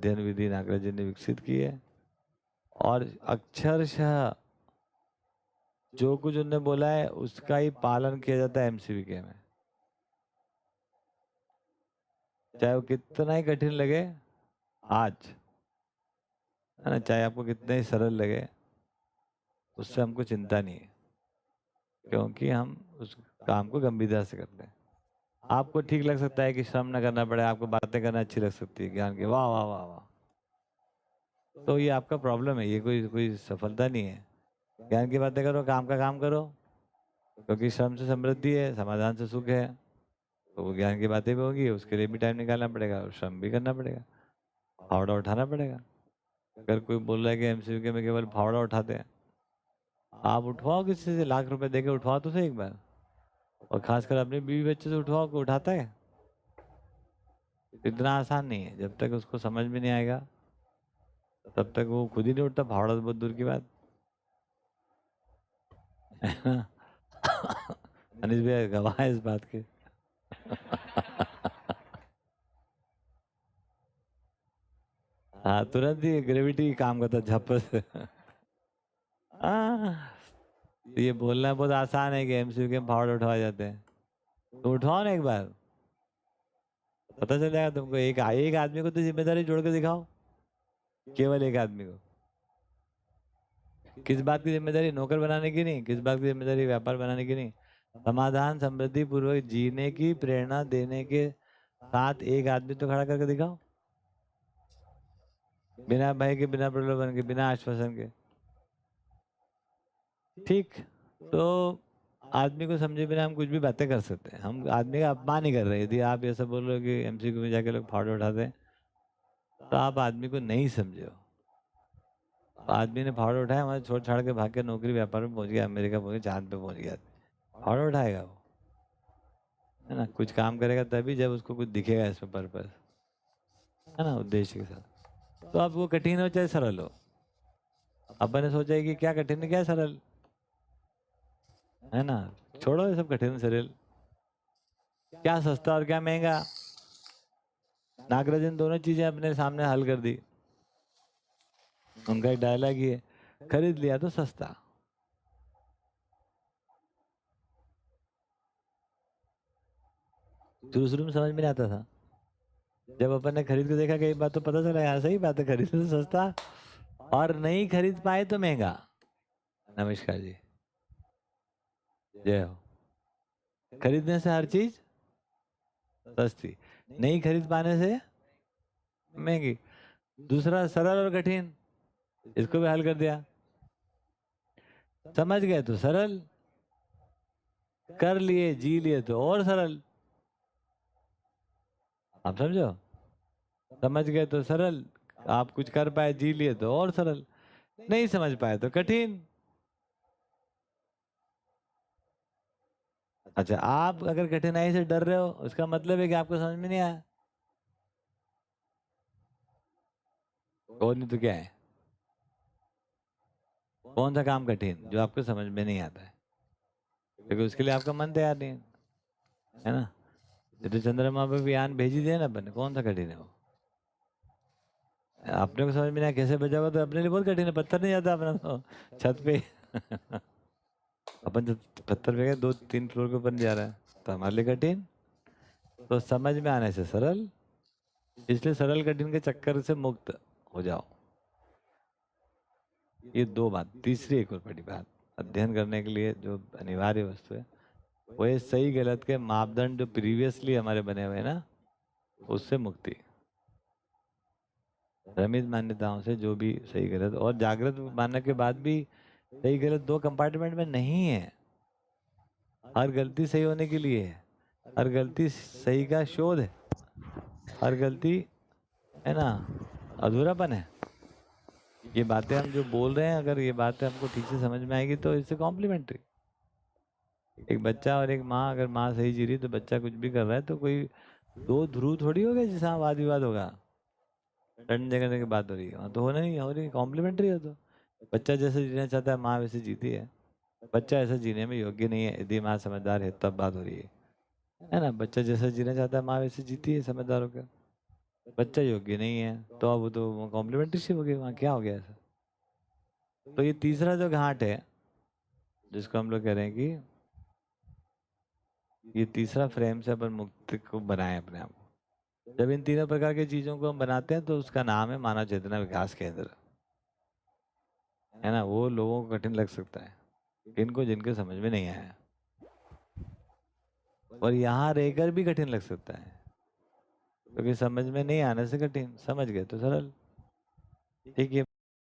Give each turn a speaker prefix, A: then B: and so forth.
A: अध्ययन विधि नागराज जी ने विकसित की है और अक्षरशः जो कुछ उन्होंने बोला है उसका ही पालन किया जाता है एमसीवीके में, चाहे वो कितना ही कठिन लगे आज, है ना, चाहे आपको कितना ही सरल लगे, उससे हमको चिंता नहीं है, क्योंकि हम उस काम को गंभीरता से करते हैं। आपको ठीक लग सकता है कि श्रम न करना पड़े, आपको बातें करना अच्छी लग सकती है ज्ञान की, वाह वाह वाह वाह, तो ये आपका प्रॉब्लम है, ये कोई कोई सफलता नहीं है। ज्ञान की बातें करो, काम का काम करो, क्योंकि श्रम से समृद्धि है, समाधान से सुख है, तो वो ज्ञान की बातें भी होंगी, उसके लिए भी टाइम निकालना पड़ेगा और श्रम भी करना पड़ेगा, फावड़ा उठाना पड़ेगा। अगर कोई बोल रहा है कि एमसीक्यू में केवल फावड़ा उठाते हैं, आप उठवाओ किसी से, लाख रुपए देके उठवाओ तो सही एक बार, और खासकर अपने बीवी बच्चे से उठवाओ, को उठाता है? इतना आसान नहीं है। जब तक उसको समझ में नहीं आएगा तब तक वो खुद ही नहीं उठता, फावड़ा तो बहुत दूर की बात। अनिश भैया गवाह है इस बात के। हाँ, तुरंत ही ग्रेविटी काम करता झप से। ये बोलना बहुत आसान है कि एमसीक्यू के फावड़े उठवाए जाते हैं, तो उठवाओ ना एक बार, पता चल जाएगा तुमको। एक आदमी को तो जिम्मेदारी जोड़ के दिखाओ, केवल एक आदमी को। किस बात की जिम्मेदारी? नौकर बनाने की नहीं, किस बात की जिम्मेदारी? व्यापार बनाने की नहीं, समाधान समृद्धि पूर्वक जीने की प्रेरणा देने के साथ एक आदमी तो खड़ा करके दिखाओ, बिना भय के, बिना प्रलोभन के, बिना आश्वासन के। ठीक, तो आदमी को समझे बिना हम कुछ भी बातें कर सकते हैं, हम आदमी का अपमान नहीं कर रहे। यदि आप ये सब बोल रहे हो कि एमसीक्यू में जाके लोग फावड़े उठाते हैं, तो आप आदमी को नहीं समझे हो। आदमी ने फावड़े उठाया, हमारे छोड़ छाड़ के भाग के नौकरी व्यापार में पहुंच गया, अमेरिका पहुंच गया, चांद पे पहुंच गया, फावड़े उठाएगा वो, है ना? कुछ काम करेगा तभी जब उसको कुछ दिखेगा इसमें पर्पस, है ना, उद्देश्य के साथ। तो अब वो कठिन हो चाहे सरल हो, अपन ने सोचा है कि क्या कठिन है क्या सरल, है ना, छोड़ो ये सब कठिन सरल, क्या सस्ता और क्या महंगा। नागराजन दोनों चीजें अपने सामने हल कर दी। उनका एक डायलॉग ही है, खरीद लिया तो सस्ता। शुरू में समझ में नहीं आता था, जब अपन ने खरीद के देखा, कई बात तो पता चला यार सही बात है, खरीद तो सस्ता और नहीं खरीद पाए तो महंगा। नमस्कार जी, जय हो। खरीदने से हर चीज सस्ती, नहीं खरीद पाने से महंगी। दूसरा सरल और कठिन, इसको भी हल कर दिया। समझ गए तो सरल, कर लिए जी लिए तो और सरल। आप समझो, समझ गए तो सरल, आप कुछ कर पाए जी लिए तो और सरल, नहीं समझ पाए तो कठिन। अच्छा, आप अगर कठिनाई से डर रहे हो, उसका मतलब है कि आपको समझ में नहीं आया, और नहीं तो क्या है? कौन सा काम कठिन जो आपको समझ में नहीं आता है? क्योंकि उसके लिए आपका मन तैयार नहीं है ना। तो चंद्रमा पे भी यान भेजी दिया ना अपन ने, कौन सा कठिन है वो? अपने को समझ में नहीं आया कैसे भेजा तो अपने लिए बहुत कठिन है, पत्थर नहीं जाता अपना तो छत पे। अपन जो पत्थर पे गए 2-3 फ्लोर के ऊपर नहीं जा रहा है, तो हमारे लिए कठिन। तो समझ में आने से सरल, इसलिए सरल कठिन के चक्कर से मुक्त हो जाओ। ये दो बात। तीसरी एक और बड़ी बात, अध्ययन करने के लिए जो अनिवार्य वस्तु है वो ये सही गलत के मापदंड जो प्रीवियसली हमारे बने हुए हैं ना, उससे मुक्ति। भ्रमित मान्यताओं से जो भी सही गलत, और जागृत मानने के बाद भी सही गलत दो कंपार्टमेंट में नहीं है। हर गलती सही होने के लिए है, हर गलती सही का शोध है, हर गलती, है ना, अधूरापन है। ये बातें हम जो बोल रहे हैं, अगर ये बातें हमको ठीक से समझ में आएगी तो इससे कॉम्प्लीमेंट्री। एक बच्चा और एक माँ, अगर माँ सही जी रही तो बच्चा कुछ भी कर रहा है, तो कोई दो ध्रुव थोड़ी हो गए जिसमें वाद विवाद होगा, लड़ने झगड़ने की बात हो रही है, वहाँ तो होना नहीं हो रही, कॉम्प्लीमेंट्री हो। तो बच्चा जैसे जीना चाहता है माँ वैसे जीती है, बच्चा ऐसा जीने में योग्य नहीं है, यदि माँ समझदार है तब बात हो रही है ना। बच्चा जैसा जीना चाहता है माँ वैसे जीती है, समझदार होकर। बच्चा योग्य नहीं है, तो अब तो कॉम्प्लीमेंट्री शिप हो गई, वहाँ क्या हो गया ऐसा? तो ये तीसरा जो घाट है जिसको हम लोग कह रहे हैं कि ये तीसरा फ्रेम से अपन मुक्ति को बनाए अपने आप को। जब इन तीनों प्रकार की चीजों को हम बनाते हैं तो उसका नाम है मानव चेतना विकास केंद्र, है ना। वो लोगों को कठिन लग सकता है, इनको जिनके समझ में नहीं आया, और यहाँ रहकर भी कठिन लग सकता है, क्योंकि समझ में नहीं आने से कठिन, समझ गए तो सरल। एक ये